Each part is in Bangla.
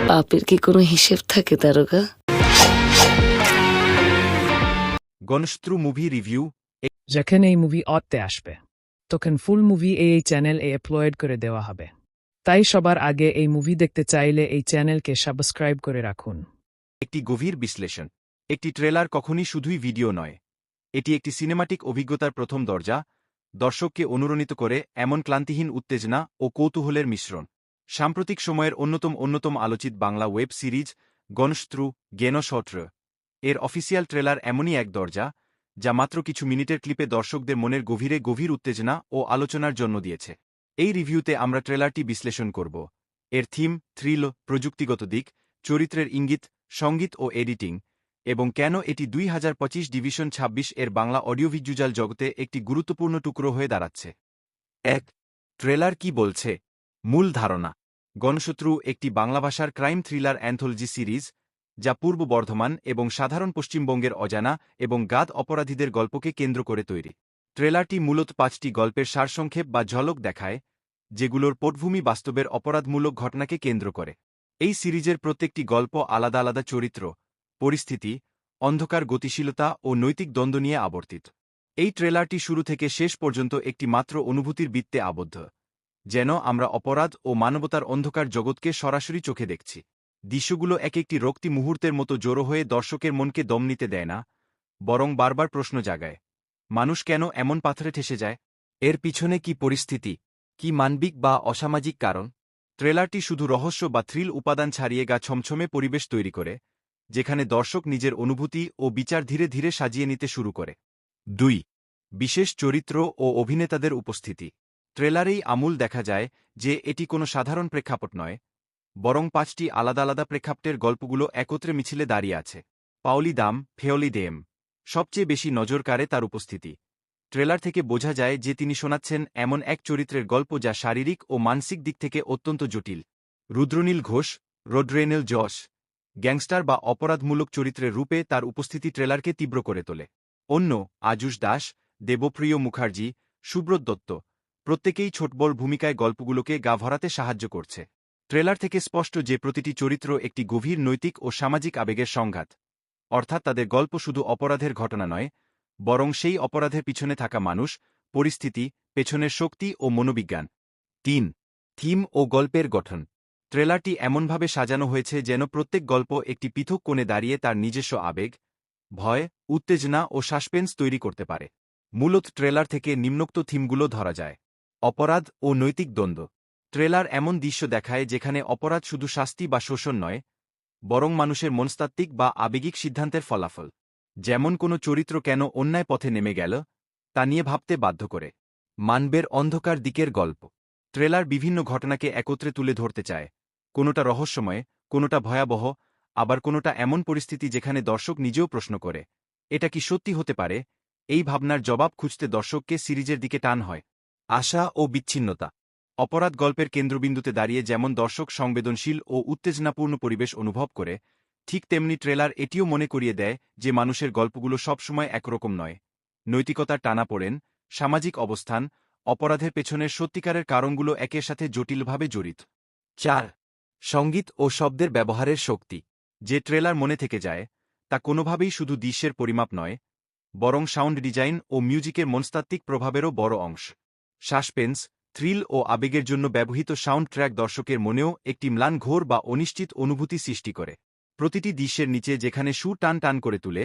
পাপের কি কোনো হিসেব থাকে দারোগা? গণশত্রু মুভি রিভিউ। যখন এই মুভি অতে আসবে তখন ফুল মুভি এই চ্যানেল আপলোড করে দেওয়া হবে, তাই সবার আগে এই মুভি দেখতে চাইলে এই চ্যানেলকে সাবস্ক্রাইব করে রাখুন। একটি গভীর বিশ্লেষণ। একটি ট্রেলার কখনই শুধুই ভিডিও নয়, এটি একটি সিনেমাটিক অভিজ্ঞতার প্রথম দরজা, দর্শককে অনুরণিত করে এমন ক্লান্তিহীন উত্তেজনা ও কৌতূহলের মিশ্রণ। সাম্প্রতিক সময়ের অন্যতম আলোচিত বাংলা ওয়েব সিরিজ গণশত্রু গেনশট্র এর অফিসিয়াল ট্রেলার এমনই এক দরজা, যা মাত্র কিছু মিনিটের ক্লিপে দর্শকদের মনের গভীর উত্তেজনা ও আলোচনার জন্ম দিয়েছে। এই রিভিউতে আমরা ট্রেলারটি বিশ্লেষণ করব, এর থিম, থ্রিল, প্রযুক্তিগত দিক, চরিত্রের ইঙ্গিত, সঙ্গীত ও এডিটিং, এবং কেন এটি 2025 ডিভিশন 26 এর বাংলা অডিওভিজুয়াল জগতে একটি গুরুত্বপূর্ণ টুকরো হয়ে দাঁড়াচ্ছে। ১. ট্রেলার কি বলছে? মূল ধারণা। গণশত্রু একটি বাংলা ভাষার ক্রাইম থ্রিলার অ্যান্থোলজি সিরিজ, যা পূর্ব বর্ধমান এবং সাধারণ পশ্চিমবঙ্গের অজানা এবং গাদ অপরাধীদের গল্পকে কেন্দ্র করে তৈরি। ট্রেলারটি মূলত 5টি গল্পের সারসংক্ষেপ বা ঝলক দেখায়, যেগুলোর পটভূমি বাস্তবের অপরাধমূলক ঘটনাকে কেন্দ্র করে। এই সিরিজের প্রত্যেকটি গল্প আলাদা চরিত্র, পরিস্থিতি, অন্ধকার গতিশীলতা ও নৈতিক দ্বন্দ্ব নিয়ে আবর্তিত। এই ট্রেলারটি শুরু থেকে শেষ পর্যন্ত একটি মাত্র অনুভূতির বৃত্তে আবদ্ধ, যেন আমরা অপরাধ ও মানবতার অন্ধকার জগৎকে সরাসরি চোখে দেখছি। দৃশ্যগুলো এক একটি রক্তি মুহূর্তের মতো জড়ো হয়ে দর্শকের মনকে দম নিতে দেয় না, বরং বারবার প্রশ্ন জাগায়, মানুষ কেন এমন পাথরে ঠেসে যায়? এর পিছনে কি পরিস্থিতি, কি মানবিক বা অসামাজিক কারণ? ট্রেলারটি শুধু রহস্য বা থ্রিল উপাদান ছাড়িয়ে গা ছমছমে পরিবেশ তৈরি করে, যেখানে দর্শক নিজের অনুভূতি ও বিচার ধীরে ধীরে সাজিয়ে নিতে শুরু করে। ২. বিশেষ চরিত্র ও অভিনেতাদের উপস্থিতি। ট্রেলারেই আমূল দেখা যায় যে এটি কোনো সাধারণ প্রেক্ষাপট নয়, বরং 5টি আলাদা প্রেক্ষাপটের গল্পগুলো একত্রে মিছিলে দাঁড়িয়ে আছে। পাওলি দাম, ফেওলি দেম সবচেয়ে বেশি নজর কাড়ে তার উপস্থিতি। ট্রেলার থেকে বোঝা যায় যে তিনি শোনাচ্ছেন এমন এক চরিত্রের গল্প যা শারীরিক ও মানসিক দিক থেকে অত্যন্ত জটিল। রুদ্রনীল ঘোষ, রোড্রেনেল জশ, গ্যাংস্টার বা অপরাধমূলক চরিত্রের রূপে তার উপস্থিতি ট্রেলারকে তীব্র করে তোলে। অন্য, আজুষ দাস, দেবপ্রিয় মুখার্জি, সুব্রত দত্ত, প্রত্যেকেই ছোটবড় ভূমিকায় গল্পগুলোকে গা ভরাতে সাহায্য করছে। ট্রেলার থেকে স্পষ্ট যে প্রতিটি চরিত্র একটি গভীর নৈতিক ও সামাজিক আবেগের সংঘাত, অর্থাৎ তাদের গল্প শুধু অপরাধের ঘটনা নয়, বরং সেই অপরাধের পিছনে থাকা মানুষ, পরিস্থিতি, পেছনের শক্তি ও মনোবিজ্ঞান। ৩. থিম ও গল্পের গঠন। ট্রেলারটি এমনভাবে সাজানো হয়েছে যেন প্রত্যেক গল্প একটি পৃথক কোণে দাঁড়িয়ে তার নিজস্ব আবেগ, ভয়, উত্তেজনা ও সাসপেন্স তৈরি করতে পারে। মূলত ট্রেলার থেকে নিম্নোক্ত থিমগুলো ধরা যায়। অপরাধ ও নৈতিক দ্বন্দ্ব। ট্রেলার এমন দৃশ্য দেখায় যেখানে অপরাধ শুধু শাস্তি বা শোষণ নয়, বরং মানুষের মনস্তাত্ত্বিক বা আবেগিক সিদ্ধান্তের ফলাফল। যেমন কোনো চরিত্র কেন অন্যায় পথে নেমে গেল, তা নিয়ে ভাবতে বাধ্য করে। মানবের অন্ধকার দিকের গল্প। ট্রেলার বিভিন্ন ঘটনাকে একত্রে তুলে ধরতে চায়, কোনোটা রহস্যময়, কোনোটা ভয়াবহ, আবার কোনোটা এমন পরিস্থিতি যেখানে দর্শক নিজেও প্রশ্ন করে, এটা কি সত্যি হতে পারে? এই ভাবনার জবাব খুঁজতে দর্শককে সিরিজের দিকে টান হয়। আশা ও বিচ্ছিন্নতা। অপরাধ গল্পের কেন্দ্রবিন্দুতে দাঁড়িয়ে যেমন দর্শক সংবেদনশীল ও উত্তেজনাপূর্ণ পরিবেশ অনুভব করে, ঠিক তেমনি ট্রেলার এটিও মনে করিয়ে দেয় যে মানুষের গল্পগুলো সবসময় একরকম নয়। নৈতিকতার টানাপোড়েন, সামাজিক অবস্থান, অপরাধের পেছনের সত্যিকারের কারণগুলো একের সাথে জটিলভাবে জড়িত। ৪. সঙ্গীত ও শব্দের ব্যবহারের শক্তি। যে ট্রেলার মনে থেকে যায়, তা কোনোভাবেই শুধু দৃশ্যের পরিমাপ নয়, বরং সাউন্ড ডিজাইন ও মিউজিকের মনস্তাত্ত্বিক প্রভাবেরও বড় অংশ। সাসপেন্স, থ্রিল ও আবেগের জন্য ব্যবহৃত সাউন্ড ট্র্যাক দর্শকের মনেও একটি ম্লান ঘোর বা অনিশ্চিত অনুভূতি সৃষ্টি করে। প্রতিটি দৃশ্যের নিচে যেখানে সুর টান করে তুলে,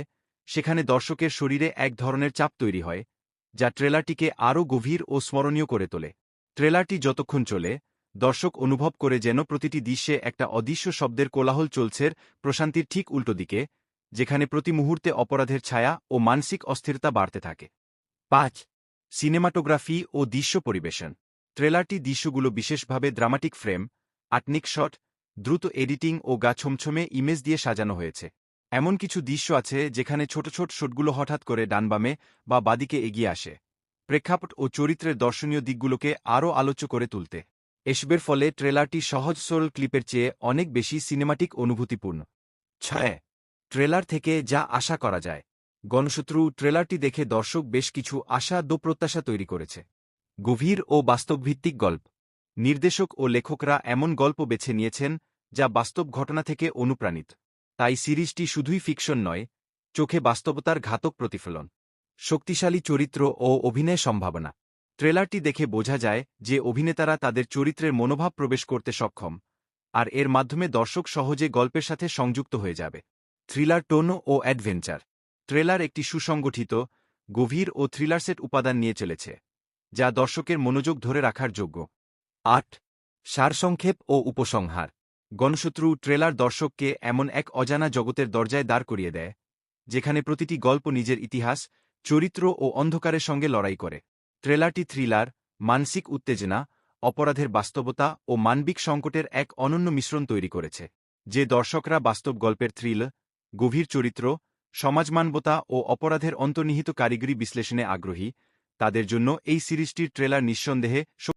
সেখানে দর্শকের শরীরে এক ধরনের চাপ তৈরি হয়, যা ট্রেলারটিকে আরও গভীর ও স্মরণীয় করে তোলে। ট্রেলারটি যতক্ষণ চলে, দর্শক অনুভব করে যেন প্রতিটি দৃশ্যে একটা অদৃশ্য শব্দের কোলাহল চলছে, প্রশান্তির ঠিক উল্টো দিকে, যেখানে প্রতি মুহূর্তে অপরাধের ছায়া ও মানসিক অস্থিরতা বাড়তে থাকে। ৫. সিনেমাটোগ্রাফি ও দৃশ্য পরিবেশন। ট্রেলারটি দৃশ্যগুলো বিশেষভাবে ড্রামাটিক ফ্রেম, আটনিক শট, দ্রুত এডিটিং ও গা ছমছমে ইমেজ দিয়ে সাজানো হয়েছে। এমন কিছু দৃশ্য আছে যেখানে ছোট শটগুলো হঠাৎ করে ডানবামে বা বাদিকে এগিয়ে আসে, প্রেক্ষাপট ও চরিত্রের দর্শনীয় দিকগুলোকে আরও আলোচ্য করে তুলতে। এসবের ফলে ট্রেলারটি সহজ সরল ক্লিপের চেয়ে অনেক বেশি সিনেমাটিক অনুভূতিপূর্ণ। ৬. ট্রেলার থেকে যা আশা করা যায়। গণশত্রু ট্রেলারটি দেখে দর্শক বেশ কিছু আশা প্রত্যাশা তৈরি করেছে। গভীর ও বাস্তবভিত্তিক গল্প। নির্দেশক ও লেখকরা এমন গল্প বেছে নিয়েছেন যা বাস্তব ঘটনা থেকে অনুপ্রাণিত। তাই সিরিজটি শুধুই ফিকশন নয়, চোখে বাস্তবতার ঘাতক প্রতিফলন। শক্তিশালী চরিত্র ও অভিনয় সম্ভাবনা। ট্রেলারটি দেখে বোঝা যায় যে অভিনেতারা তাদের চরিত্রের মনোভাব প্রবেশ করতে সক্ষম, আর এর মাধ্যমে দর্শক সহজে গল্পের সাথে সংযুক্ত হয়ে যাবে। থ্রিলার টোন ও অ্যাডভেঞ্চার। ট্রেলার একটি সুসংগঠিত, গভীর ও থ্রিলারসেট উপাদান নিয়ে চলেছে, যা দর্শকের মনোযোগ ধরে রাখার যোগ্য। ৮. সারসংক্ষেপ ও উপসংহার। গণশত্রু ট্রেলার দর্শককে এমন এক অজানা জগতের দরজায় দাঁড় করিয়ে দেয়, যেখানে প্রতিটি গল্প নিজের ইতিহাস, চরিত্র ও অন্ধকারের সঙ্গে লড়াই করে। ট্রেলারটি থ্রিলার, মানসিক উত্তেজনা, অপরাধের বাস্তবতা ও মানবিক সংকটের এক অনন্য মিশ্রণ তৈরি করেছে। যে দর্শকরা বাস্তব গল্পের থ্রিল, গভীর চরিত্র, সমাজমানবতা ও অপরাধের অন্তর্নিহিত কারিগরি বিশ্লেষণে আগ্রহী, তাদের জন্য এই সিরিজটির ট্রেলার নিঃসন্দেহে